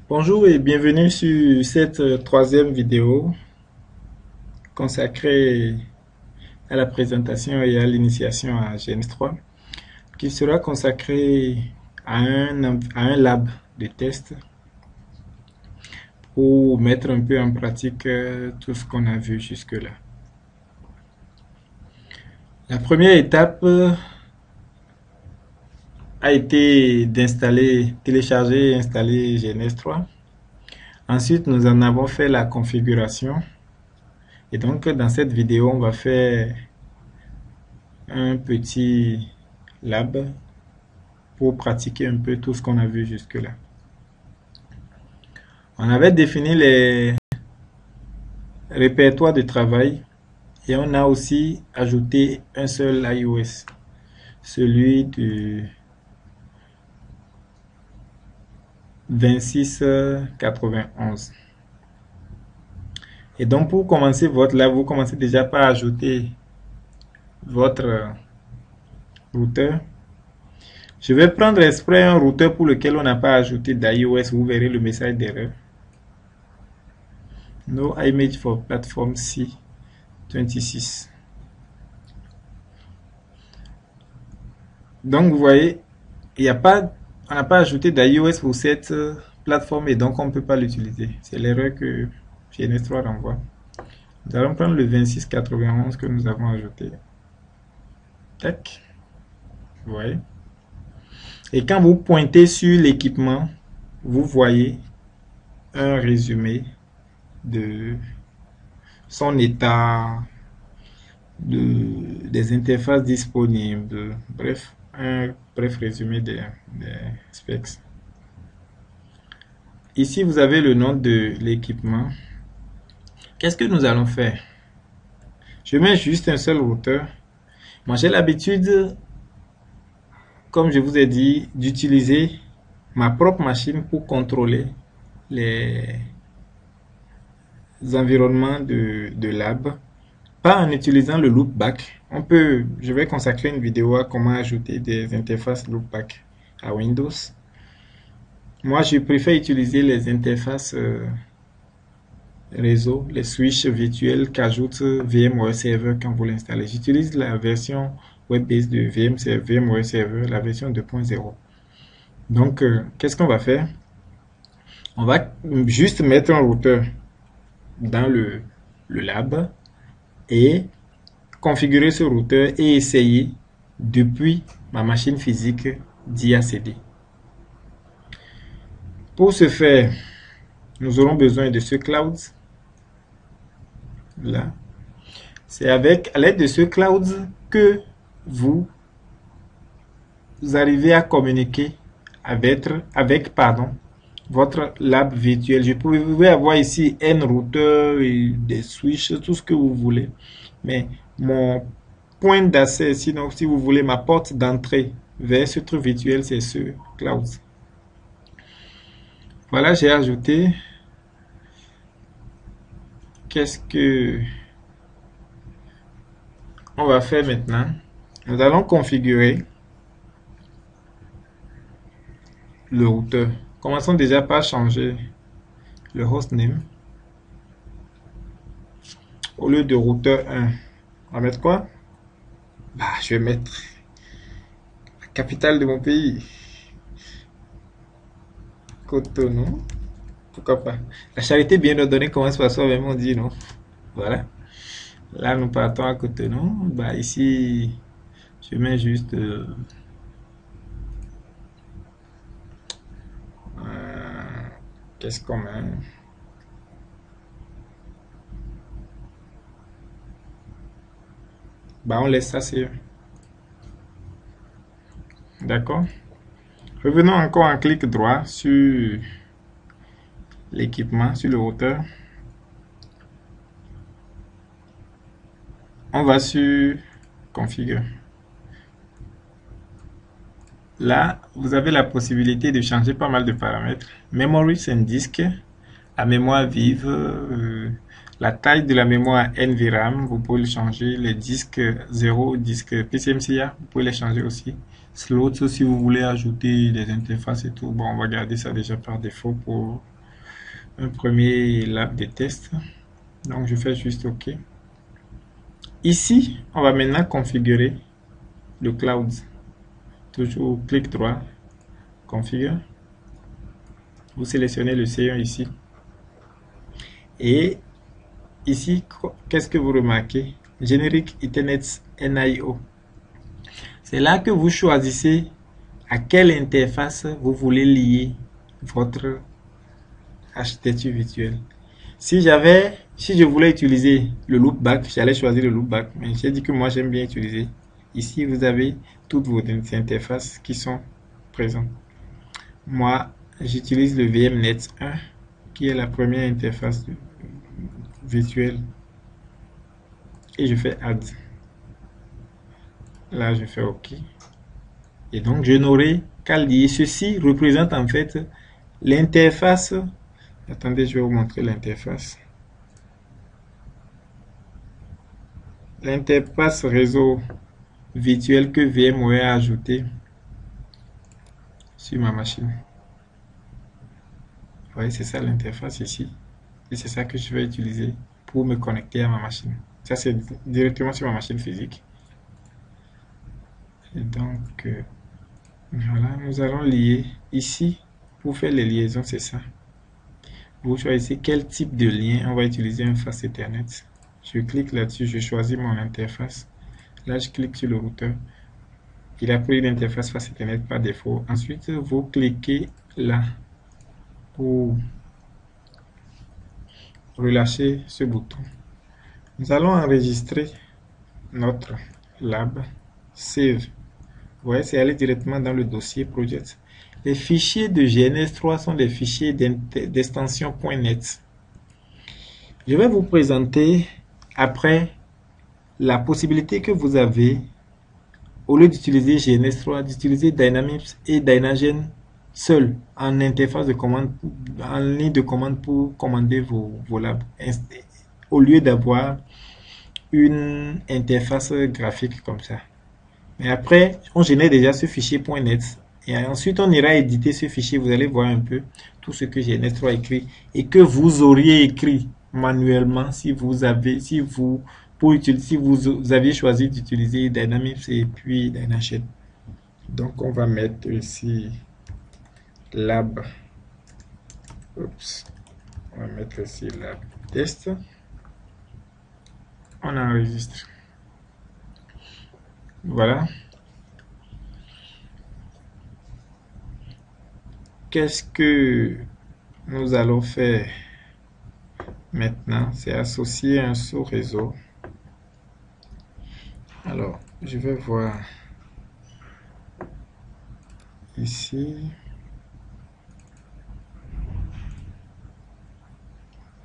Bonjour et bienvenue sur cette troisième vidéo consacrée à la présentation et à l'initiation à GNS3, qui sera consacrée à un lab de test pour mettre un peu en pratique tout ce qu'on a vu jusque-là. La première étape a été d'installer, télécharger et installer GNS3. Ensuite, nous en avons fait la configuration. Et donc, dans cette vidéo, on va faire un petit lab pour pratiquer un peu tout ce qu'on a vu jusque-là. On avait défini les répertoires de travail et on a aussi ajouté un seul iOS, celui du 2691. Et donc, pour commencer votre lab, vous commencez déjà par ajouter votre routeur. Je vais prendre exprès un routeur pour lequel on n'a pas ajouté d'iOS. Vous verrez le message d'erreur. No image for platform C26. Donc vous voyez, on n'a pas ajouté d'iOS pour cette plateforme et donc on ne peut pas l'utiliser. C'est l'erreur que GNS3 renvoie. Nous allons prendre le 2691 que nous avons ajouté. Tac. Vous voyez. Et quand vous pointez sur l'équipement, vous voyez un résumé de son état, des interfaces disponibles, bref, un bref résumé des specs. Ici, vous avez le nom de l'équipement. Qu'est-ce que nous allons faire? Je mets juste un seul routeur. Moi, j'ai l'habitude, comme je vous ai dit, d'utiliser ma propre machine pour contrôler les environnements de lab, pas en utilisant le loopback. Je vais consacrer une vidéo à comment ajouter des interfaces loopback à Windows. Moi, je préfère utiliser les interfaces réseau, les switches virtuels qu'ajoute VMware Server quand vous l'installez. J'utilise la version web-based de VMware Server, la version 2.0. Donc, qu'est-ce qu'on va faire? On va juste mettre un routeur dans le lab et configurer ce routeur et essayer depuis ma machine physique d'y accéder. Pour ce faire, nous aurons besoin de ce cloud là. C'est à l'aide de ce cloud que vous arrivez à communiquer avec votre lab virtuel. Vous pouvez avoir ici N routeurs et des switches, tout ce que vous voulez. Mais mon point d'accès, sinon si vous voulez ma porte d'entrée vers ce truc virtuel, c'est ce cloud. Voilà, j'ai ajouté. Qu'est-ce que on va faire maintenant? Nous allons configurer le routeur. Commençons déjà par changer le hostname. Au lieu de routeur 1, on va mettre quoi? Je vais mettre la capitale de mon pays. Cotonou. Pourquoi pas? La charité bien ordonnée commence par soi-même, on dit, non? Voilà. Là, nous partons à Cotonou. Ici, je mets juste qu'est-ce qu'on met? On laisse ça, c'est... D'accord? Revenons encore en clic droit sur l'équipement, sur le routeur. On va sur configure. Là, vous avez la possibilité de changer pas mal de paramètres. Memory, c'est un disque. La mémoire vive, la taille de la mémoire NVRAM, vous pouvez le changer. Les disques 0, disque PCMCIA, vous pouvez les changer aussi. Slot, si vous voulez ajouter des interfaces et tout, on va garder ça déjà par défaut pour un premier lab de test. Donc je fais juste OK. Ici, on va maintenant configurer le cloud. Toujours clic droit, configure. Vous sélectionnez le C1 ici. Et ici, qu'est-ce que vous remarquez? Generic Ethernet NIO. C'est là que vous choisissez à quelle interface vous voulez lier votre architecture virtuelle. Si je voulais utiliser le loopback, j'allais choisir le loopback, mais j'ai dit que moi j'aime bien utiliser. Ici, vous avez toutes vos interfaces qui sont présentes. Moi, j'utilise le VMnet 1, qui est la première interface virtuelle. Et je fais Add. Là, je fais OK. Et donc, je n'aurai qu'à lier. Ceci représente en fait l'interface. Attendez, je vais vous montrer l'interface. L'interface réseau virtuel que VMware a ajouté sur ma machine. Vous voyez, c'est ça l'interface ici. Et c'est ça que je vais utiliser pour me connecter à ma machine. Ça, c'est directement sur ma machine physique. Et donc, voilà, nous allons lier ici. Pour faire les liaisons, c'est ça. Vous choisissez quel type de lien. On va utiliser un Fast Ethernet. Je clique là-dessus, je choisis mon interface. Là, je clique sur le routeur. Il a pris l'interface Fast Ethernet par défaut. Ensuite, vous cliquez là pour relâcher ce bouton. Nous allons enregistrer notre lab save. Vous voyez, c'est aller directement dans le dossier project. Les fichiers de GNS3 sont des fichiers d'extension .net. Je vais vous présenter après la possibilité que vous avez, au lieu d'utiliser GNS3, d'utiliser Dynamics et Dynagen seul en interface de commande, en ligne de commande pour commander vos labs, au lieu d'avoir une interface graphique comme ça. Mais après, on génère déjà ce fichier .net et ensuite on ira éditer ce fichier. Vous allez voir un peu tout ce que GNS3 écrit et que vous auriez écrit manuellement si vous aviez choisi d'utiliser Dynamics et puis Dynagen. Donc on va mettre ici lab. Oups. On va mettre ici lab test. On enregistre. Voilà. Qu'est-ce que nous allons faire maintenant? C'est associer un sous-réseau. Alors, je vais voir ici.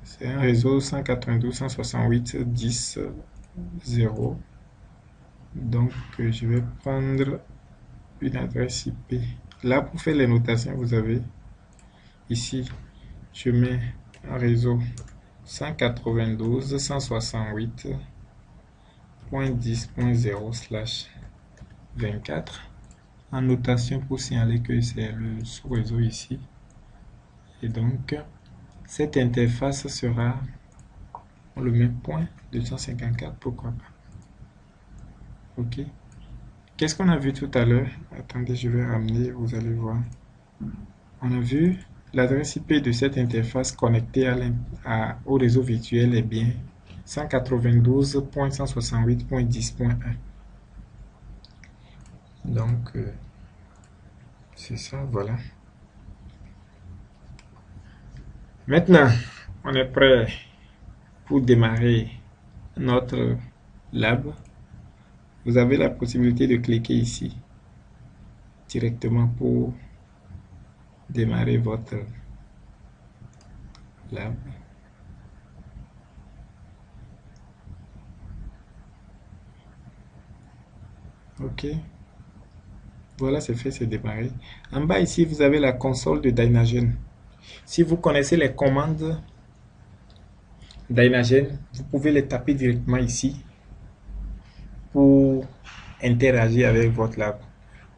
C'est un réseau 192.168.10.0. Donc, je vais prendre une adresse IP. Là, pour faire les notations, vous avez ici, je mets un réseau 192.168.10.0/24 en notation pour signaler que c'est le sous-réseau ici. Et donc, cette interface sera, on le met .254, pourquoi pas. OK. Qu'est-ce qu'on a vu tout à l'heure? Attendez, je vais ramener, vous allez voir. On a vu l'adresse IP de cette interface connectée au réseau virtuel est bien 192.168.10.1. Donc, c'est ça, voilà. Maintenant, on est prêt pour démarrer notre lab. Vous avez la possibilité de cliquer ici directement pour démarrer votre lab. OK. Voilà, c'est fait, c'est démarré. En bas ici, vous avez la console de Dynagen. Si vous connaissez les commandes Dynagen, vous pouvez les taper directement ici pour interagir avec votre lab.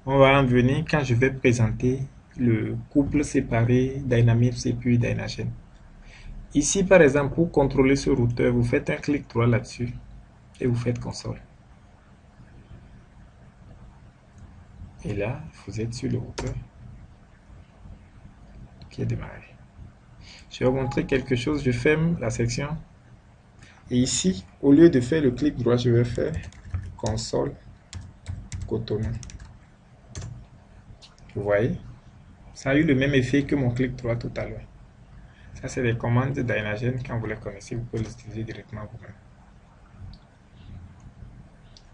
On va en venir quand je vais présenter le couple séparé Dynamics et puis Dynagen. Ici, par exemple, pour contrôler ce routeur, vous faites un clic droit là-dessus et vous faites console. Et là, vous êtes sur le routeur qui est démarré. Je vais vous montrer quelque chose. Je ferme la section. Et ici, au lieu de faire le clic droit, je vais faire console Cotonou. Vous voyez? Ça a eu le même effet que mon clic droit tout à l'heure. Ça, c'est des commandes Dynagen. Quand vous les connaissez, vous pouvez les utiliser directement vous-même.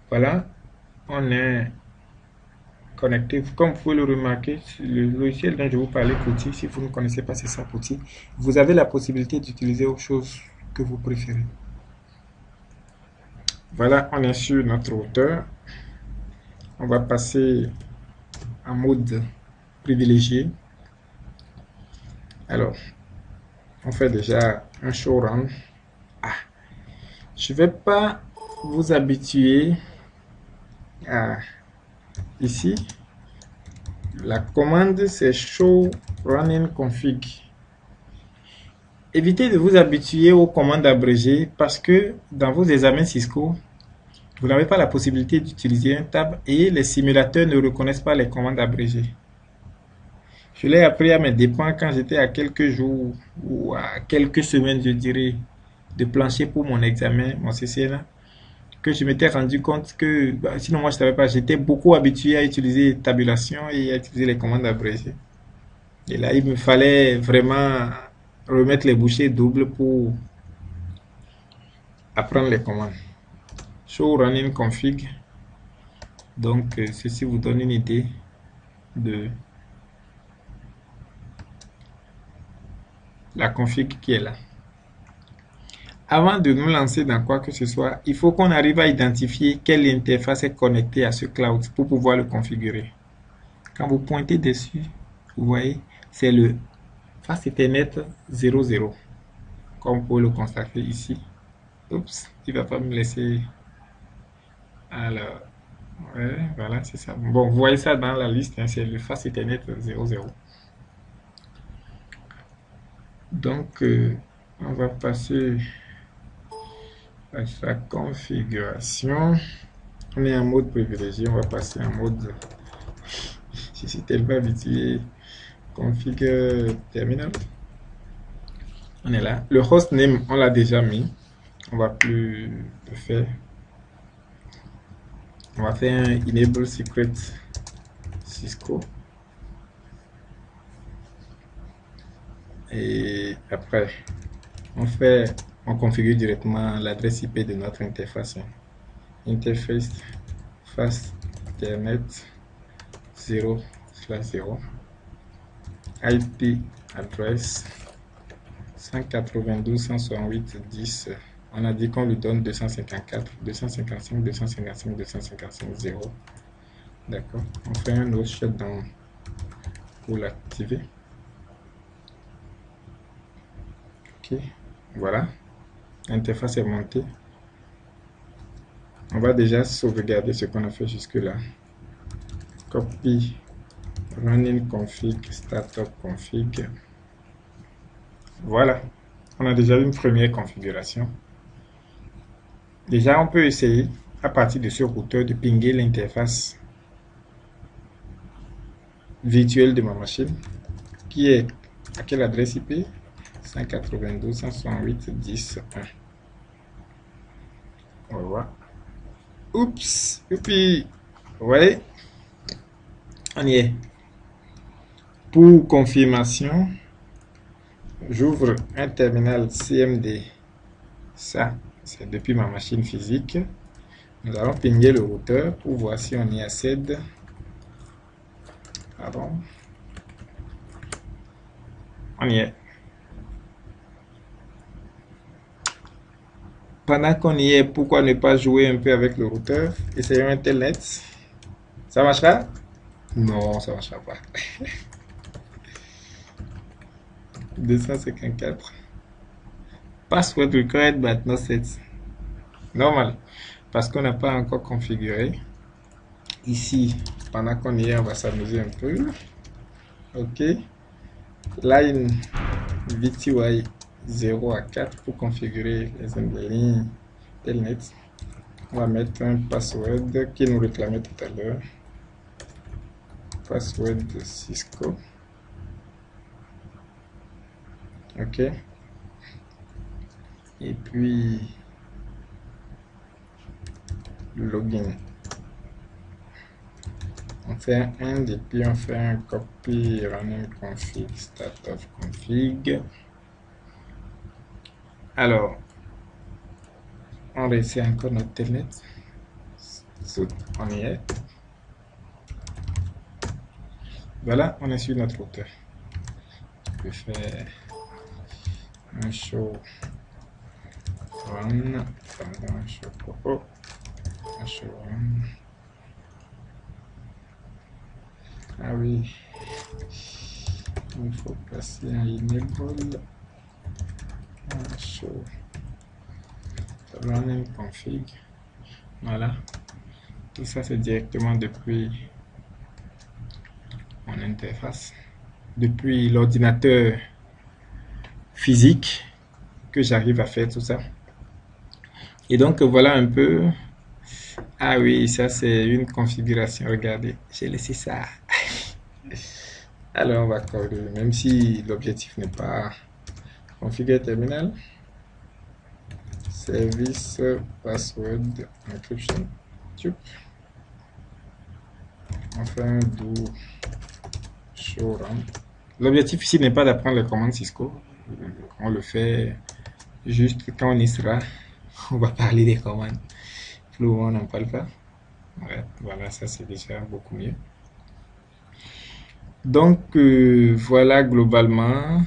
Voilà, on est connecté. Comme vous pouvez le remarquer, le logiciel dont je vous parlais, Putty, si vous ne connaissez pas, c'est ça, Putty. Vous avez la possibilité d'utiliser autre chose que vous préférez. Voilà, on est sur notre routeur. On va passer en mode privilégié. Alors, on fait déjà un show run. Je ne vais pas vous habituer à ici. La commande c'est show running config. Évitez de vous habituer aux commandes abrégées parce que dans vos examens Cisco, vous n'avez pas la possibilité d'utiliser un tab et les simulateurs ne reconnaissent pas les commandes abrégées. Je l'ai appris à mes dépens quand j'étais à quelques jours ou à quelques semaines, je dirais, de plancher pour mon examen, mon CCNA, que je m'étais rendu compte que, sinon moi je ne savais pas, j'étais beaucoup habitué à utiliser tabulation et à utiliser les commandes abrégées. Et là, il me fallait vraiment remettre les bouchées doubles pour apprendre les commandes. Show running config. Donc, ceci vous donne une idée de la config qui est là. Avant de nous lancer dans quoi que ce soit, il faut qu'on arrive à identifier quelle interface est connectée à ce cloud pour pouvoir le configurer. Quand vous pointez dessus, vous voyez, c'est le Fast Ethernet 00. Comme vous pouvez le constater ici. Oups, il ne va pas me laisser. Alors, ouais, voilà, c'est ça. Bon, vous voyez ça dans la liste, hein, c'est le Fast Ethernet 00. Donc, on va passer à sa configuration. On est en mode privilégié, on va passer en mode. Je suis tellement habitué. Config terminal. On est là. Le hostname, on l'a déjà mis. On va plus le faire. On va faire un enable secret Cisco. Et après, on configure directement l'adresse IP de notre interface. Interface Fast Ethernet 0/0. IP address 192.168.10. On a dit qu'on lui donne 254, 255, 255, 255, 0. D'accord. On fait un autre shutdown pour l'activer. Ok. Voilà. L'interface est montée. On va déjà sauvegarder ce qu'on a fait jusque-là. Copy running config startup config. Voilà. On a déjà une première configuration. Déjà, on peut essayer à partir de ce routeur de pinguer l'interface virtuelle de ma machine qui est à quelle adresse IP? 192.168.10.1. On va voir. Oups, et puis, vous voyez, on y est. Pour confirmation, j'ouvre un terminal CMD. Ça, c'est depuis ma machine physique. Nous allons pinguer le routeur pour voir si on y accède. Pardon. On y est. Pendant qu'on y est, pourquoi ne pas jouer un peu avec le routeur? Essayons un telnet. Ça marchera? Non, ça marchera pas. 254. Password required but not set. Normal. Parce qu'on n'a pas encore configuré. Ici, pendant qu'on y est, on va s'amuser un peu. Ok. Line VTY 0 à 4 pour configurer les lignes Telnet. On va mettre un password qui nous réclamait tout à l'heure. Password de Cisco. OK. Et puis login. On fait un et puis on fait un copy running config start of config. Alors, on réussit encore notre telnet. On y est. Voilà, on est sur notre routeur. Je peux faire un show run, un show propos, un show run. Ah oui, il faut passer un enable, un show running config. Voilà, tout ça c'est directement depuis mon interface, depuis l'ordinateur physique que j'arrive à faire tout ça. Et donc voilà un peu. Ah oui, ça c'est une configuration. Regardez, j'ai laissé ça. Alors on va coller, même si l'objectif n'est pas configurer terminal. Service password encryption. On fait un do show run. L'objectif ici n'est pas d'apprendre les commandes Cisco. On le fait juste quand on y sera. On va parler des commandes. Plus on n'en parle pas. Ouais, voilà, ça c'est déjà beaucoup mieux. Donc voilà globalement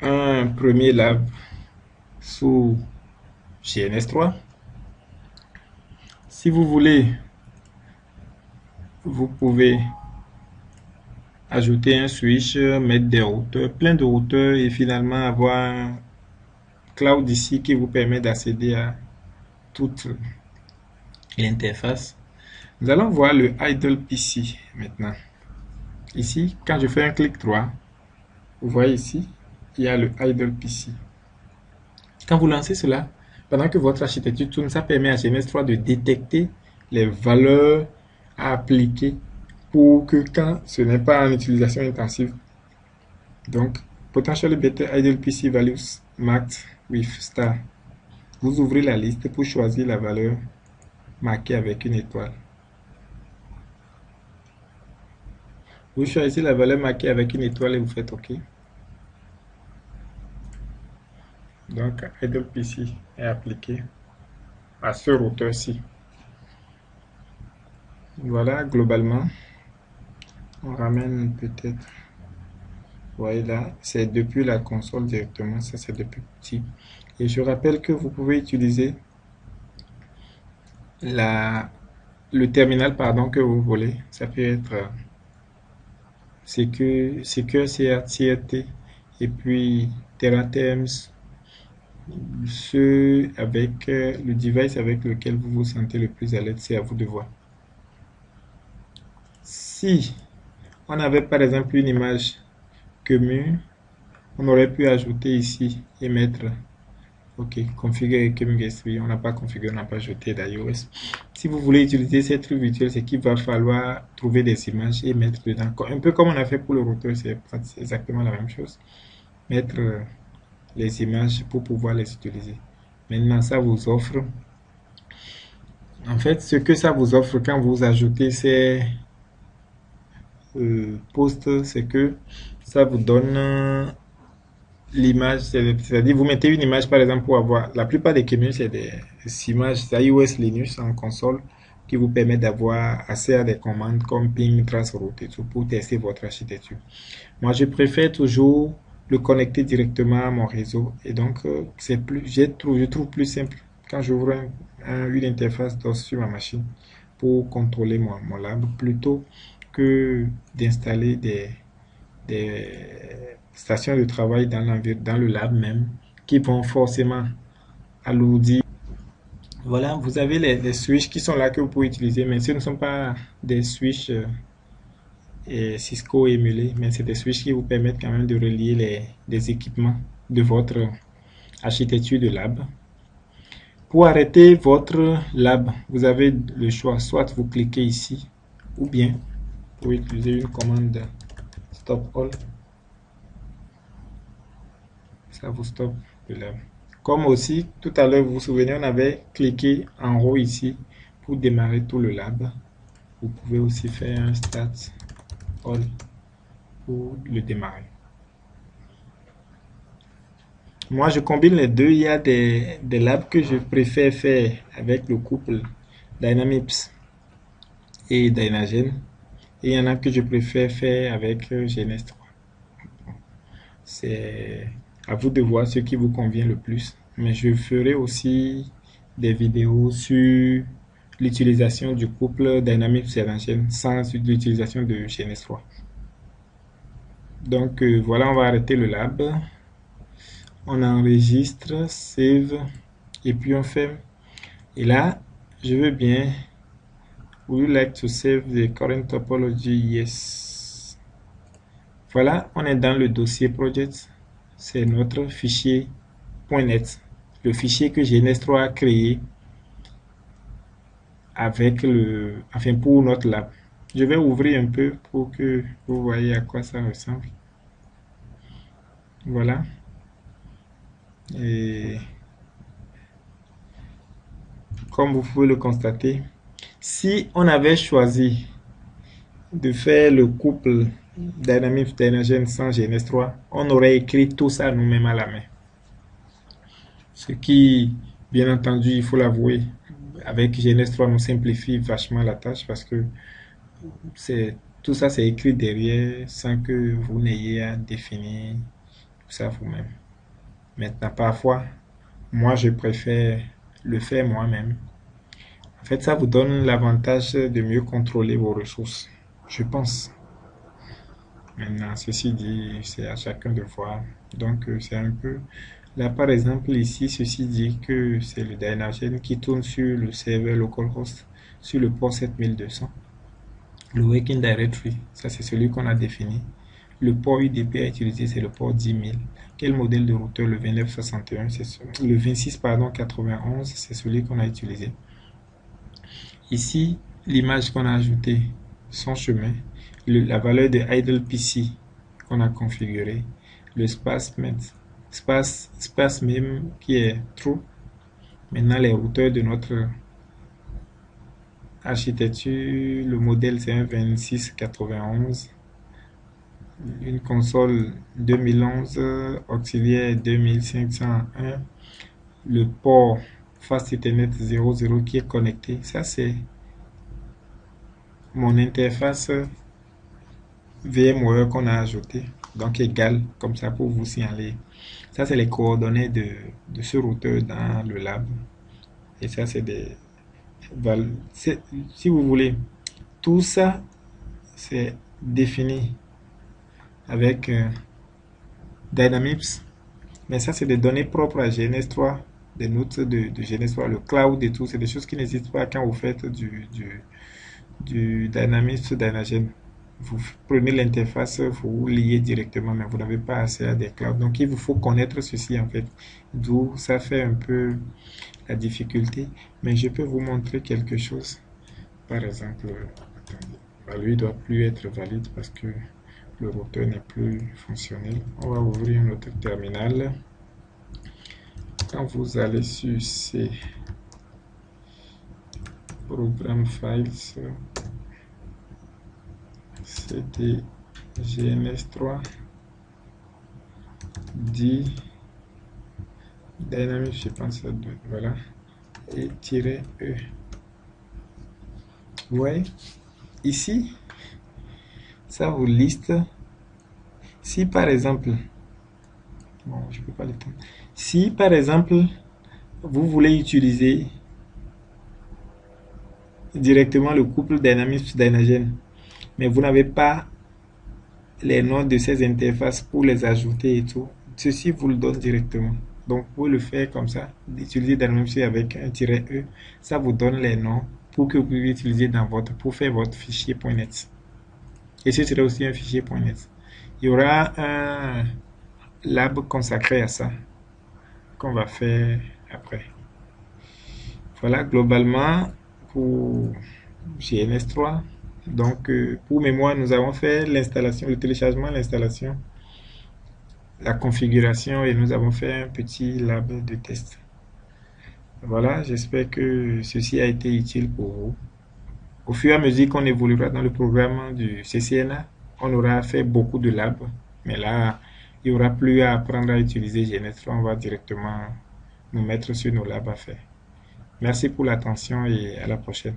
un premier lab sous GNS3. Si vous voulez, vous pouvez ajouter un switch, mettre des routeurs, plein de routeurs et finalement avoir un cloud ici qui vous permet d'accéder à toute l'interface. Nous allons voir le idle PC maintenant. Ici, quand je fais un clic droit, vous voyez ici, il y a le idle PC. Quand vous lancez cela, pendant que votre architecture tourne, ça permet à GNS3 de détecter les valeurs à appliquer pour que quand ce n'est pas en utilisation intensive. Donc, potentially better idle PC values marked with star. Vous ouvrez la liste pour choisir la valeur marquée avec une étoile. Vous choisissez la valeur marquée avec une étoile et vous faites OK. Donc, idle PC est appliqué à ce routeur-ci. Voilà, globalement, on ramène peut-être. Vous voyez là, c'est depuis la console directement, ça c'est depuis petit. Et je rappelle que vous pouvez utiliser le terminal pardon, que vous voulez. Ça peut être Secure CRT et puis TerraTerms, ce avec le device avec lequel vous vous sentez le plus à l'aise, c'est à vous de voir. Si on avait par exemple une image commune, on aurait pu ajouter ici et mettre OK, configurer QEMU. On n'a pas configuré, on n'a pas ajouté d'iOS. Si vous voulez utiliser ces trucs virtuels, c'est qu'il va falloir trouver des images et mettre dedans. Un peu comme on a fait pour le routeur, c'est exactement la même chose. Mettre les images pour pouvoir les utiliser. Maintenant, ça vous offre. En fait, ce que ça vous offre quand vous ajoutez ces posts, c'est que ça vous donne l'image, c'est-à-dire vous mettez une image par exemple pour avoir, la plupart des QEMU c'est des images iOS Linux en console qui vous permet d'avoir accès à des commandes comme ping, trace, route et tout pour tester votre architecture. Moi je préfère toujours le connecter directement à mon réseau et donc c'est plus, je trouve plus simple quand j'ouvre une interface DOS sur ma machine pour contrôler mon lab plutôt que d'installer des stations de travail dans le lab même qui vont forcément alourdir. Voilà, vous avez les switches qui sont là que vous pouvez utiliser, mais ce ne sont pas des switches et Cisco émulé, mais c'est des switches qui vous permettent quand même de relier les équipements de votre architecture de lab. Pour arrêter votre lab, vous avez le choix, soit vous cliquez ici, ou bien vous pouvez utiliser une commande stop all. Ça vous stoppe le lab. Comme aussi, tout à l'heure, vous vous souvenez, on avait cliqué en haut ici pour démarrer tout le lab. Vous pouvez aussi faire un start all pour le démarrer. Moi, je combine les deux. Il y a des labs que je préfère faire avec le couple Dynamips et Dynagen. Et il y en a que je préfère faire avec GNS3. C'est à vous de voir ce qui vous convient le plus. Mais je ferai aussi des vidéos sur l'utilisation du couple Dynamips et Dynagen sans l'utilisation de GNS3. Donc voilà, on va arrêter le lab. On enregistre, save, et puis on ferme. Et là, je veux bien, would you like to save the current topology? Yes. Voilà, on est dans le dossier project. C'est notre fichier .net, le fichier que GNS3 a créé avec pour notre lab. Je vais ouvrir un peu pour que vous voyez à quoi ça ressemble. Voilà. Et comme vous pouvez le constater, si on avait choisi de faire le couple Dynamics Dynagen sans GNS3, on aurait écrit tout ça nous-mêmes à la main. Ce qui, bien entendu, il faut l'avouer, avec GNS3 nous simplifie vachement la tâche parce que tout ça c'est écrit derrière sans que vous n'ayez à définir tout ça vous-même. Maintenant, parfois, moi je préfère le faire moi-même. En fait, ça vous donne l'avantage de mieux contrôler vos ressources, je pense. Maintenant, ceci dit, c'est à chacun de voir. Donc, c'est un peu... Là, par exemple, ici, ceci dit que c'est le Dynagen qui tourne sur le serveur localhost, sur le port 7200. Le Working Directory, ça c'est celui qu'on a défini. Le port UDP à utiliser, c'est le port 10 000. Quel modèle de routeur? Le 2961, le 2691, c'est celui qu'on a utilisé. Ici, l'image qu'on a ajoutée, son chemin, la valeur de idle PC qu'on a configuré, le space même qui est true. Maintenant, les routeurs de notre architecture, le modèle c'est un 2691, une console 2011, auxiliaire 2501, le port Fast Ethernet 00 qui est connecté. Ça c'est mon interface VMware qu'on a ajouté, donc égal comme ça pour vous signaler. Ça c'est les coordonnées de ce routeur dans le lab, et ça c'est des si vous voulez, tout ça c'est défini avec Dynamics, mais ça c'est des données propres à GNS3, des notes de GNS3, le cloud et tout, c'est des choses qui n'existent pas quand vous faites du Dynamics Dynagen. Vous prenez l'interface, vous liez directement, mais vous n'avez pas accès à des clouds. Donc il vous faut connaître ceci en fait, d'où ça fait un peu la difficulté. Mais je peux vous montrer quelque chose. Par exemple, attendez, lui doit plus être valide parce que le routeur n'est plus fonctionnel. On va ouvrir un autre terminal. Quand vous allez sur C, Program Files, c'était GNS3 dit Dynamics, je pense, voilà, et -E. Vous voyez ici, ça vous liste. Si par exemple, bon, je peux pas l'éteindre. Si par exemple vous voulez utiliser directement le couple Dynamics Dynagen, mais vous n'avez pas les noms de ces interfaces pour les ajouter et tout, ceci vous le donne directement. Donc vous le faire comme ça, d'utiliser Dynamics avec un -E, ça vous donne les noms pour que vous puissiez utiliser dans pour faire votre fichier .net. Et ce serait aussi un fichier .net. Il y aura un lab consacré à ça qu'on va faire après. Voilà globalement pour GNS3. Donc pour mémoire, nous avons fait l'installation, le téléchargement, l'installation, la configuration et nous avons fait un petit lab de test. Voilà, j'espère que ceci a été utile pour vous. Au fur et à mesure qu'on évoluera dans le programme du CCNA, on aura fait beaucoup de labs, mais là, il n'y aura plus à apprendre à utiliser GNS3, on va directement nous mettre sur nos labs à faire. Merci pour l'attention et à la prochaine.